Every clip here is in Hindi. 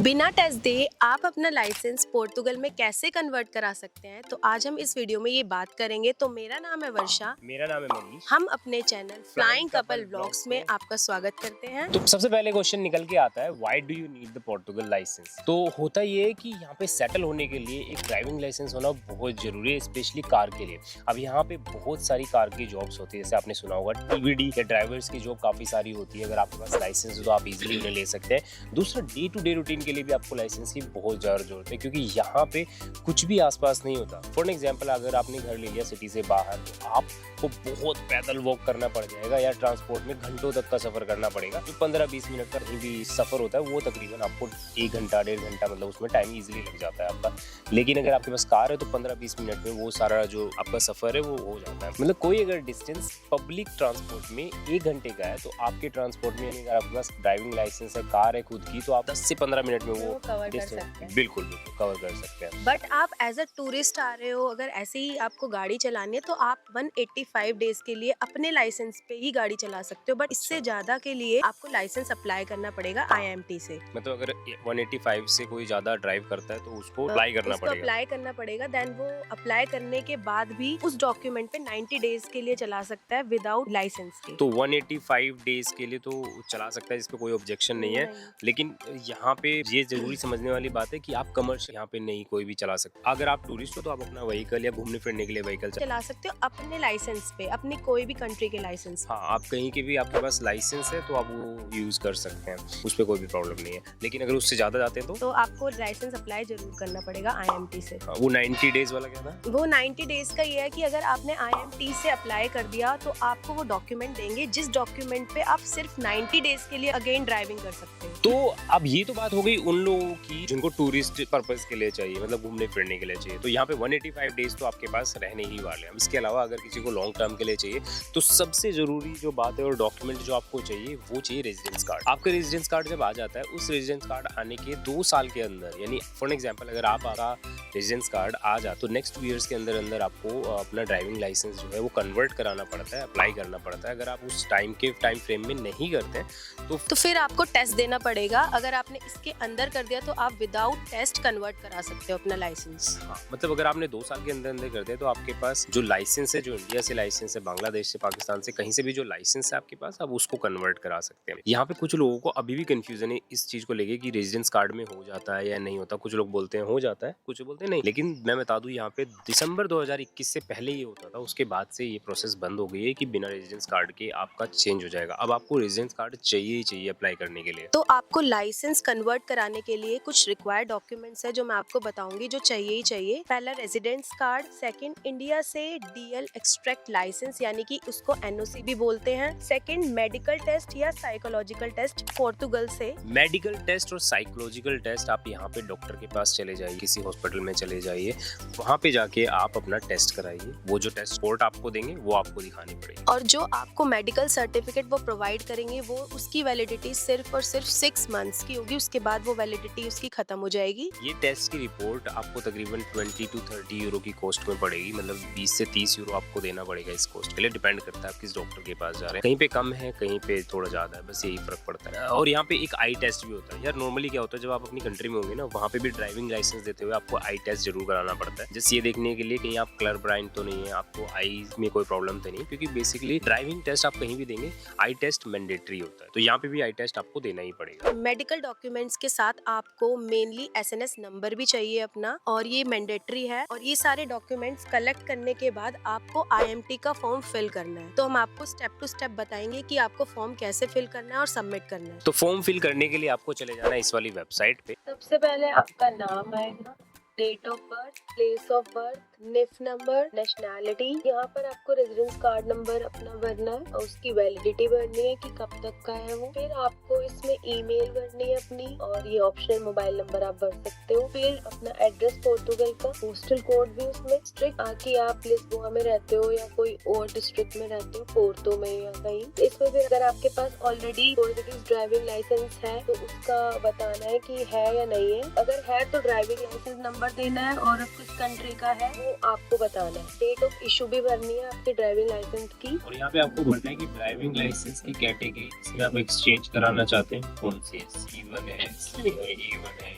बिना टेस्ट दिए आप अपना लाइसेंस पोर्तुगल में कैसे कन्वर्ट करा सकते हैं, तो आज हम इस वीडियो में ये बात करेंगे। तो मेरा नाम है वर्षा। मेरा नाम है मनीष। हम अपने चैनल फ्लाइंग कपल व्लॉग्स में में आपका स्वागत करते हैं। तो सबसे पहले क्वेश्चन निकल के आता है, why do you need the Portugal licence. तो होता ये है कि यहाँ पे सेटल होने के लिए एक ड्राइविंग लाइसेंस होना बहुत जरूरी है, स्पेशली कार के लिए। अब यहाँ पे बहुत सारी कार की जॉब्स होती है, जैसे आपने सुना होगा टीवीडी या ड्राइवर्स की जॉब काफी सारी होती है। अगर आपके पास लाइसेंस हो तो आप इजिली उन्हें ले सकते हैं। दूसरा, डे टू डे रूटीन के लिए भी आपको लाइसेंस की बहुत ज्यादा जरूरत है, क्योंकि यहाँ पे कुछ भी आसपास नहीं होता। फॉर एग्जाम्पल, अगर आपने घर ले लिया सिटी से बाहर, तो आपको बहुत पैदल वॉक करना पड़ जाएगा या ट्रांसपोर्ट में घंटों तक का सफर करना पड़ेगा। जो 15-20 मिनट का कहीं भी सफर होता है वो तकरीबन आपको 1 घंटा 1.5 घंटा, मतलब उसमें टाइम इजीली लग जाता है आपका। लेकिन अगर आपके पास कार है तो 15-20 मिनट में वो सारा जो आपका सफर है वो हो जाता है। मतलब कोई अगर डिस्टेंस पब्लिक ट्रांसपोर्ट में 1 घंटे का है, तो आपके ट्रांसपोर्ट में अगर आपके पास ड्राइविंग लाइसेंस है, कार है खुद की, तो आप 10 से 15 मिनट में वो कवर कर सकते हैं। बिल्कुल कवर कर सकते हैं। बट आप एज अ टूरिस्ट आ रहे हो, अगर ऐसे ही आपको गाड़ी चलानी है तो आप 185 डेज के लिए अपने लाइसेंस पे ही गाड़ी चला सकते हो। बट इससे ज्यादा के लिए आपको लाइसेंस अप्लाई करना पड़ेगा IMT से। मतलब अगर 185 से कोई ज्यादा ड्राइव करता है तो उसको अप्लाई करना पड़ेगा। अप्लाई करना पड़ेगा। देन वो अप्लाई करने के बाद भी उस डॉक्यूमेंट पे 90 डेज के लिए चला सकता है विदाउट लाइसेंस के। तो 185 डेज के लिए तो चला सकता है, इस पे कोई ऑब्जेक्शन नहीं है। लेकिन यहाँ पे ये जरूरी समझने वाली बात है कि आप कमर्शियल यहाँ पे नहीं कोई भी चला सकते। अगर आप टूरिस्ट हो तो आप अपना व्हीकल या घूमने फिरने के लिए व्हीकल चला सकते हो अपने लाइसेंस पे, अपनी कोई भी कंट्री के लाइसेंस। हाँ, आप कहीं के भी आपके पास लाइसेंस है तो आप वो यूज कर सकते हैं, उस पर कोई भी प्रॉब्लम नहीं है। लेकिन अगर उससे ज्यादा जाते हैं तो आपको लाइसेंस अप्लाई जरूर करना पड़ेगा IMT से। वो 90 डेज वाला क्या था? वो 90 डेज का ये है कि अगर आपने IMT से अप्लाई कर दिया तो आपको वो डॉक्यूमेंट देंगे, जिस डॉक्यूमेंट पे आप सिर्फ 90 डेज के लिए अगेन ड्राइविंग कर सकते हैं। तो अब ये तो बात हो गई उन लोगों की जिनको टूरिस्ट पर्पस के लिए चाहिए, मतलब घूमने फिरने के लिए चाहिए। तो यहाँ पे 185 डेज तो आपके पास रहने ही वाले हैं। इसके अलावा अगर किसी को लॉन्ग टर्म के लिए चाहिए तो सबसे जरूरी जो बात है और डॉक्यूमेंट जो आपको चाहिए वो चाहिए रेजिडेंस कार्ड। आपका रेजिडेंस कार्ड जब आ जाता है, उस रेजिडेंस कार्ड आने के 2 साल के अंदर, यानी फॉर एग्जांपल अगर आपका रेजिडेंस कार्ड आ जाए तो नेक्स्ट 2 इयर्स के अंदर अंदर आपको अपना ड्राइविंग लाइसेंस जो है वो कन्वर्ट कराना पड़ता है, अप्लाई करना पड़ता है। अगर आप उस टाइम फ्रेम में नहीं करते हैं तो फिर आपको टेस्ट देना पड़ेगा। अगर आपने इसके अंदर कर दिया तो आप विदाउट टेस्ट कन्वर्ट करा सकते हो अपना लाइसेंस। हाँ, मतलब अगर आपने 2 साल के अंदर अंदर कर दिया तो आपके पास जो लाइसेंस है, जो इंडिया से लाइसेंस है, बांग्लादेश से, पाकिस्तान से, कहीं से भी जो लाइसेंस है आपके पास, आप उसको कन्वर्ट करा सकते हैं। यहाँ पे कुछ लोगों को अभी भी कंफ्यूजन है इस चीज को लेके कि रेजिडेंस कार्ड में हो जाता है या नहीं होता। कुछ लोग बोलते हैं हो जाता है, कुछ बोलते हैं नहीं। लेकिन मैं बता दूं, यहाँ पे दिसंबर 2021 से पहले ये होता था, उसके बाद से ये प्रोसेस बंद हो गई है कि बिना रेजिडेंस कार्ड के आपका चेंज हो जाएगा। अब आपको रेजिडेंस कार्ड चाहिए ही चाहिए अप्लाई करने के लिए। तो आपको लाइसेंस कन्वर्ट कराने के लिए कुछ रिक्वायर्ड डॉक्यूमेंट्स है जो मैं आपको बताऊंगी, जो चाहिए ही चाहिए। पहला रेजिडेंस कार्ड, सेकंड इंडिया से DL एक्सट्रैक्ट लाइसेंस, यानी कि उसको NOC भी बोलते हैं। सेकंड मेडिकल टेस्ट या साइकोलॉजिकल टेस्ट पोर्तुगल से। मेडिकल टेस्ट और साइकोलॉजिकल टेस्ट आप यहाँ पे डॉक्टर के पास चले जाइए, किसी हॉस्पिटल में चले जाइए, वहाँ पे जाके आप अपना टेस्ट कराइए। वो जो टेस्ट रिपोर्ट आपको देंगे वो आपको दिखानी पड़ेगी। और जो आपको मेडिकल सर्टिफिकेट वो प्रोवाइड करेंगे, वो उसकी वैलिडिटी सिर्फ और सिर्फ 6 मंथ्स की होगी। उसके बाद वो वैलिडिटी उसकी खत्म हो जाएगी। ये टेस्ट की रिपोर्ट आपको तकरीबन 20 to 30 यूरो की कॉस्ट में पड़ेगी। मतलब 20 से 30 यूरो आपको देना पड़ेगा इस कॉस्ट के लिए। डिपेंड करता है आप किस डॉक्टर के पास जा रहे हैं, कहीं पे कम है, कहीं पे थोड़ा ज्यादा है, बस यही फर्क पड़ता है। और यहाँ पे एक आई टेस्ट भी होता है। यार नॉर्मली क्या होता है, जब आप अपनी कंट्री में होंगे ना, वहाँ पे भी ड्राइविंग लाइसेंस देते हुए आपको आई टेस्ट जरूर कराना पड़ता है, जैसे ये देखने के लिए कहीं आप कलर ब्लाइंड तो नहीं है, आपको आई में कोई प्रॉब्लम तो नहीं। क्योंकि बेसिकली ड्राइविंग टेस्ट आप कहीं भी देंगे, आई टेस्ट मैंडेटरी होता है, तो यहाँ पे भी आई टेस्ट आपको देना ही पड़ेगा। मेडिकल डॉक्यूमेंट्स के साथ आपको मेनली SNS नंबर भी चाहिए अपना, और ये मैंडेटरी है। और ये सारे डॉक्यूमेंट्स कलेक्ट करने के बाद आपको IMT का फॉर्म फिल करना है। तो हम आपको स्टेप टू स्टेप बताएंगे कि आपको फॉर्म कैसे फिल करना है और सबमिट करना है। तो फॉर्म फिल करने के लिए आपको चले जाना है इस वाली वेबसाइट पे। सबसे पहले आपका नाम आएगा, date of birth, place of birth, NIF number, nationality. यहाँ पर आपको रेजिडेंस कार्ड नंबर अपना भरना है और उसकी वैलिडिटी भरनी है कि कब तक का है वो। फिर आपको इसमें ईमेल भरनी है अपनी, और ये ऑप्शनल मोबाइल नंबर आप भर सकते हो। फिर अपना एड्रेस पोर्तुगल का, पोस्टल कोड भी उसमें स्ट्रिक्ट, आके आप लिस्बोआ में रहते हो या कोई और डिस्ट्रिक्ट में रहते हो, पोर्तो में या कहीं। इसमें फिर अगर आपके पास ऑलरेडी पोर्तुगीज ड्राइविंग लाइसेंस है तो उसका बताना है कि है या नहीं है। अगर है तो ड्राइविंग लाइसेंस नंबर देना है, और किस कंट्री का है वो आपको बताना है। डेट ऑफ इशू भी भरनी है आपके ड्राइविंग लाइसेंस की। और यहाँ पे आपको भरना है कि ड्राइविंग लाइसेंस की कैटेगरी इसमें आप एक्सचेंज कराना चाहते हैं कौन सी है, C1 है, C1 है, E1 है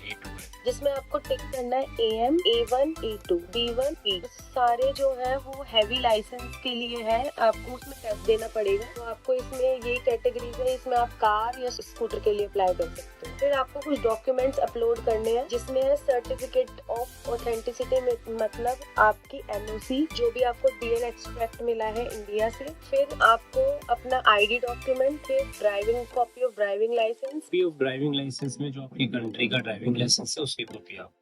जिसमें आपको टिक करना है AM, A1, A2, B1, B। सारे जो है वो हैवी लाइसेंस के लिए है, आपको उसमें टेस्ट देना पड़ेगा। तो आपको इसमें ये कैटेगरीज है, इसमें आप कार या स्कूटर के लिए अप्लाई कर सकते हो। फिर आपको कुछ डॉक्यूमेंट्स अपलोड करने हैं, जिसमें है सर्टिफिकेट ऑफ ऑथेंटिसिटी, मतलब आपकी NOC, जो भी आपको DL एक्सट्रैक्ट मिला है इंडिया से। फिर आपको अपना ID डॉक्यूमेंट, फिर driving copy of driving licence, copy of driving licence में जो आपकी कंट्री का ड्राइविंग लाइसेंस है उसकी कॉपी आप,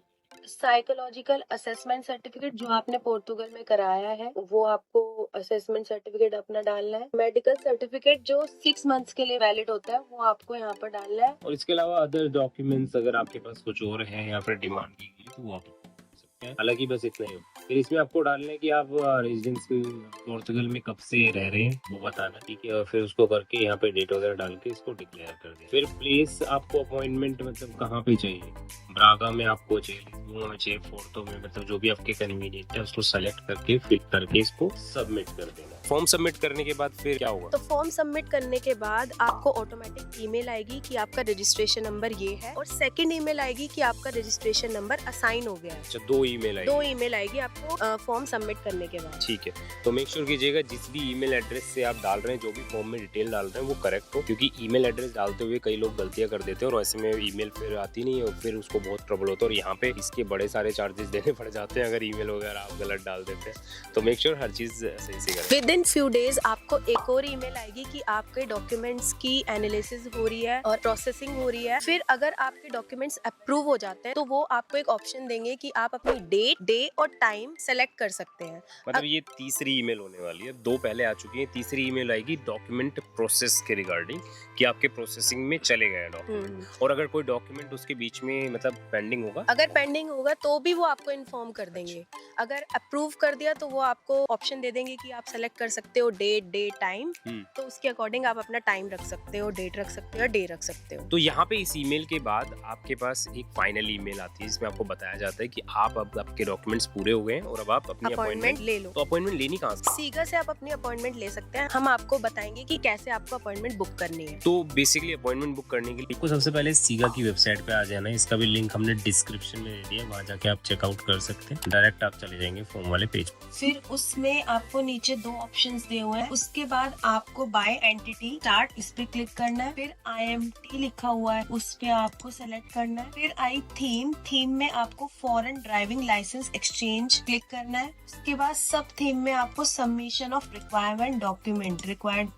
साइकोलॉजिकल असेसमेंट सर्टिफिकेट जो आपने पोर्तुगल में कराया है वो आपको असेसमेंट सर्टिफिकेट अपना डालना है। मेडिकल सर्टिफिकेट जो 6 मंथ्स के लिए वैलिड होता है वो आपको यहाँ पर डालना है। और इसके अलावा अदर डॉक्यूमेंट्स अगर आपके पास कुछ और हैं या फिर डिमांड की गई तो वो आप कर सकते हैं। हालांकि बस इतना ही हो। फिर इसमें आपको डालना है कि आप रेजिडेंस पोर्तुगल में कब से रह रहे हैं वो बताना, ठीक है। और फिर उसको करके यहाँ पे डेट वगैरह डाल के इसको डिक्लेयर कर दें। फिर प्लेस आपको अपॉइंटमेंट मतलब कहाँ पे चाहिए, ब्रागा में आपको चाहिए, लिस्बोन में चाहिए, पोर्टो में, मतलब जो भी आपके कन्वीनियंट है उसको सेलेक्ट करके फिल करके इसको सबमिट कर देना। फॉर्म सबमिट करने के बाद फिर क्या होगा? तो फॉर्म सबमिट करने के बाद आपको ऑटोमेटिक ईमेल आएगी कि आपका रजिस्ट्रेशन नंबर ये है, और सेकंड ईमेल आएगी कि आपका रजिस्ट्रेशन नंबर असाइन हो गया है। अच्छा, दो ईमेल आएगी आपको फॉर्म सबमिट करने के बाद। ठीक है, तो मेक श्योर कीजिएगा जिस भी ईमेल एड्रेस से आप डाल रहे हैं, जो भी फॉर्म में डिटेल डाल रहे हैं वो करेक्ट हो, क्योंकि ईमेल एड्रेस डालते हुए कई लोग गलतियां कर देते हैं और ऐसे में ईमेल फिर आती नहीं है और फिर उसको बहुत ट्रबल होता है और यहाँ पे इसके बड़े सारे चार्जेस देने पड़ जाते हैं अगर ईमेल वगैरह आप गलत डाल देते हैं। तो मेक श्योर हर चीज सही से करें। विद इन फ्यू डेज आपको एक और ईमेल आएगी कि आपके डॉक्यूमेंट्स की एनालिसिस हो रही है और प्रोसेसिंग हो रही है। फिर अगर आपके डॉक्यूमेंट्स अप्रूव हो जाते हैं तो वो आपको एक ऑप्शन देंगे कि आप अपनी डेट, डे और टाइम सेलेक्ट कर सकते हैं। मतलब ये तीसरी ईमेल होने वाली है, दो पहले आ चुकी है, तीसरी ईमेल आएगी डॉक्यूमेंट प्रोसेस के रिगार्डिंग कि आपके प्रोसेसिंग में चले गए डॉक्यूमेंट। और अगर कोई डॉक्यूमेंट उसके बीच में मतलब पेंडिंग होगा, अगर पेंडिंग होगा तो भी वो आपको इन्फॉर्म कर देंगे। अगर अप्रूव कर दिया तो वो आपको ऑप्शन दे देंगे कि आप सेलेक्ट कर सकते हो डेट, डे, टाइम। तो उसके अकॉर्डिंग आप अपना टाइम रख सकते हो, डेट रख सकते हो, डे रख सकते हो। तो यहाँ पे इस ईमेल के बाद आपके पास एक फाइनल ईमेल आती है जिसमें आपको बताया जाता है कि आप अब आपके डॉक्यूमेंट्स पूरे हो गए हैं और अब आप अपनी अपॉइंटमेंट ले लो। तो अपॉइंटमेंट लेनी कहाँ से? सीगा से आप अपनी अपॉइंटमेंट ले सकते हैं। हम आपको बताएंगे कि कैसे आपको अपॉइंटमेंट बुक करनी है। तो बेसिकली अपॉइंटमेंट बुक करने के लिए आपको सबसे पहले सीगा की वेबसाइट पे आ जाना है। इसका भी लिंक हमने डिस्क्रिप्शन में दे दिया है, वहाँ जाके आप चेकआउट कर सकते हैं। डायरेक्ट आप चले जाएंगे फॉर्म वाले पेज पे। फिर उसमें आपको नीचे दो ऑप्शंस दिए हुए हैं। उसके बाद आपको बाय एंटिटी स्टार्ट, इस पे क्लिक करना है। फिर IMT लिखा हुआ है, उस पे आपको सेलेक्ट करना है। फिर आई थीम में आपको foreign driving licence exchange click करना है। उसके बाद सब थीम में आपको submission of requirement document required,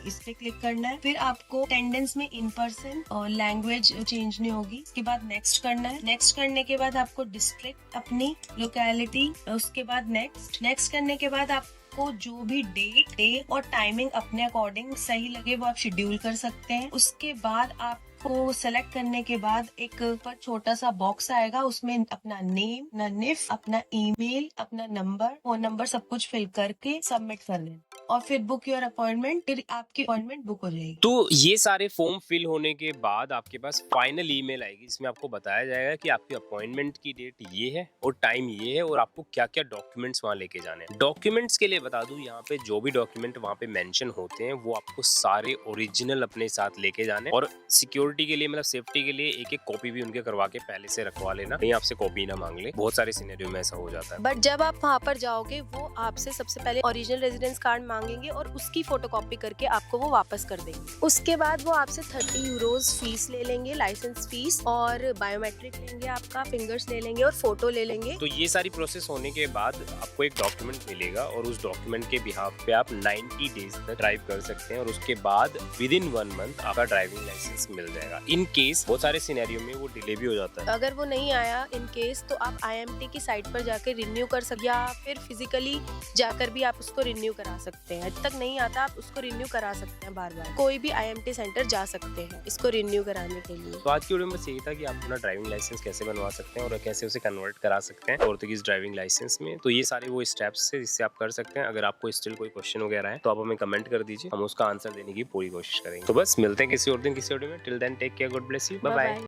इस पे क्लिक करना है। फिर आपको अटेंडेंस में इन पर्सन और लैंग्वेज चेंज नहीं होगी। उसके बाद नेक्स्ट करना है। नेक्स्ट करने के बाद आपको डिस्ट्रिक्ट, अपनी लोकेलिटी, उसके बाद नेक्स्ट करने के बाद आपको जो भी डेट, डे और टाइमिंग अपने अकॉर्डिंग सही लगे वो आप शेड्यूल कर सकते हैं। उसके बाद आप को सेलेक्ट करने के बाद एक पर छोटा सा बॉक्स आएगा, उसमें अपना नेम, अपना निफ, अपना ईमेल, अपना नंबर, फोन नंबर सब कुछ फिल करके सबमिट कर देना और फिर बुक योर अपॉइंटमेंट। फिर आपकी अपॉइंटमेंट बुक हो जाएगी। तो ये सारे फॉर्म फिल होने के बाद आपके पास फाइनल ईमेल आएगी, इसमें आपको बताया जाएगा कि आपकी अपॉइंटमेंट की डेट ये है और टाइम ये है और आपको क्या क्या डॉक्यूमेंट्स वहाँ लेके जाने हैं। डॉक्यूमेंट्स के लिए बता दूं, यहाँ पे जो भी डॉक्यूमेंट वहाँ पे मेंशन होते हैं वो आपको सारे ओरिजिनल अपने साथ लेके जाने, और सिक्योरिटी के लिए मतलब सेफ्टी के लिए एक एक कॉपी भी उनके करवा के पहले से रखवा लेना, कहीं आपसे कॉपी ना मांग ले। बहुत सारे सिनेरियो में ऐसा हो जाता है। बट जब आप वहाँ पर जाओगे वो आपसे सबसे पहले ओरिजिनल रेजिडेंस कार्ड मांगेंगे और उसकी फोटोकॉपी करके आपको वो वापस कर देंगे। उसके बाद वो आपसे 30 यूरोज फीस ले लेंगे, लाइसेंस फीस, और बायोमेट्रिक लेंगे, आपका फिंगर्स ले लेंगे और फोटो ले लेंगे। तो ये सारी प्रोसेस होने के बाद आपको एक डॉक्यूमेंट मिलेगा और उस डॉक्यूमेंट के बिहाफ पे आप 90 डेज तक ड्राइव कर सकते हैं और उसके बाद विद इन 1 मंथ आपका ड्राइविंग लाइसेंस मिल जाएगा। इन केस बहुत सारे सिनेरियो में वो डिले भी हो जाता है। अगर वो नहीं आया इन केस, तो आप IMT की साइट पर जाकर रिन्यू कर सकते, या फिर फिजिकली जाकर भी आप उसको रिन्यू करा सकते हैं। जब तक नहीं आता आप उसको रिन्यू करा सकते हैं बार बार। कोई भी IMT सेंटर जा सकते हैं इसको रिन्यू कराने के लिए। तो आज की वीडियो में बस यही था कि आप अपना ड्राइविंग लाइसेंस कैसे बनवा सकते हैं और कैसे उसे कन्वर्ट करा सकते हैं पोर्तुगीज ड्राइविंग लाइसेंस में। तो ये सारे वो स्टेप्स है जिससे आप कर सकते हैं। अगर आपको स्टिल कोई क्वेश्चन वगैरह है तो आप हमें कमेंट कर दीजिए, हम उसका आंसर देने की पूरी कोशिश करेंगे। तो बस मिलते हैं किसी और दिन किसी वीडियो में। Till then take care, God bless you, bye bye.